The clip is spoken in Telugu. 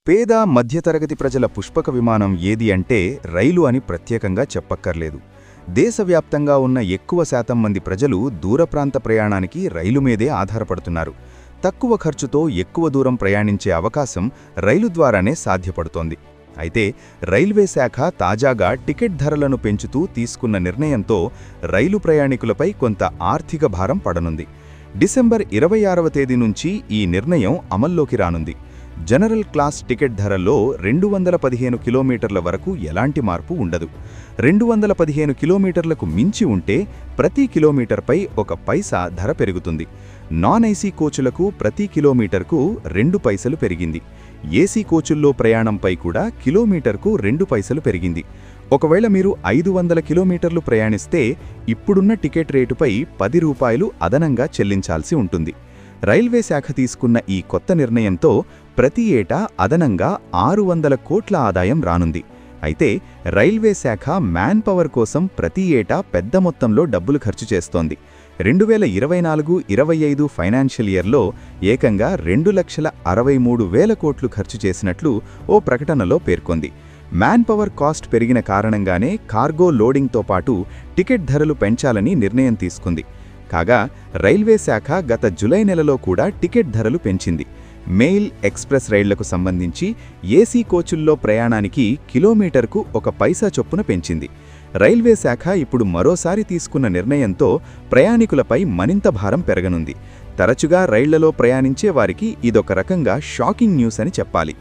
పేద మధ్యతరగతి ప్రజల పుష్పక విమానం ఏది అంటే రైలు అని ప్రత్యేకంగా చెప్పక్కర్లేదు. దేశవ్యాప్తంగా ఉన్న ఎక్కువ శాతం మంది ప్రజలు దూరప్రాంత ప్రయాణానికి రైలు మీదే ఆధారపడుతున్నారు. తక్కువ ఖర్చుతో ఎక్కువ దూరం ప్రయాణించే అవకాశం రైలు ద్వారానే సాధ్యపడుతోంది. అయితే రైల్వే శాఖ తాజాగా టికెట్ ధరలను పెంచుతూ తీసుకున్న నిర్ణయంతో రైలు ప్రయాణికులపై కొంత ఆర్థిక భారం పడనుంది. డిసెంబర్ 26వ తేదీ నుంచి ఈ నిర్ణయం అమల్లోకి రానుంది. జనరల్ క్లాస్ టికెట్ ధరల్లో 215 కిలోమీటర్ల వరకు ఎలాంటి మార్పు ఉండదు. 215 కిలోమీటర్లకు మించి ఉంటే ప్రతి కిలోమీటర్పై 1 పైసా ధర పెరుగుతుంది. నాన్ ఏసీ కోచులకు ప్రతి కిలోమీటర్కు 2 పైసలు పెరిగింది. ఏసీ కోచుల్లో ప్రయాణంపై కూడా కిలోమీటర్కు 2 పైసలు పెరిగింది. ఒకవేళ మీరు 500 కిలోమీటర్లు ప్రయాణిస్తే ఇప్పుడున్న టికెట్ రేటుపై 10 రూపాయలు అదనంగా చెల్లించాల్సి ఉంటుంది. రైల్వే శాఖ తీసుకున్న ఈ కొత్త నిర్ణయంతో ప్రతి ఏటా అదనంగా 600 కోట్ల ఆదాయం రానుంది. అయితే రైల్వే శాఖ మ్యాన్ పవర్ కోసం ప్రతి ఏటా పెద్ద మొత్తంలో డబ్బులు ఖర్చు చేస్తోంది. 2024-25 ఫైనాన్షియల్ ఇయర్లో ఏకంగా 2,63,000 కోట్లు ఖర్చు చేసినట్లు ఓ ప్రకటనలో పేర్కొంది. మ్యాన్ పవర్ కాస్ట్ పెరిగిన కారణంగానే కార్గో లోడింగ్తో పాటు టికెట్ ధరలు పెంచాలని నిర్ణయం తీసుకుంది. కాగా రైల్వే శాఖ గత జులై నెలలో కూడా టికెట్ ధరలు పెంచింది. మెయిల్, ఎక్స్ప్రెస్ రైళ్లకు సంబంధించి ఏసీ కోచుల్లో ప్రయాణానికి కిలోమీటర్కు 1 పైసా చొప్పున పెంచింది. రైల్వే శాఖ ఇప్పుడు మరోసారి తీసుకున్న నిర్ణయంతో ప్రయాణికులపై మరింత భారం పెరగనుంది. తరచుగా రైళ్లలో ప్రయాణించే వారికి ఇదొక రకంగా షాకింగ్ న్యూస్ అని చెప్పాలి.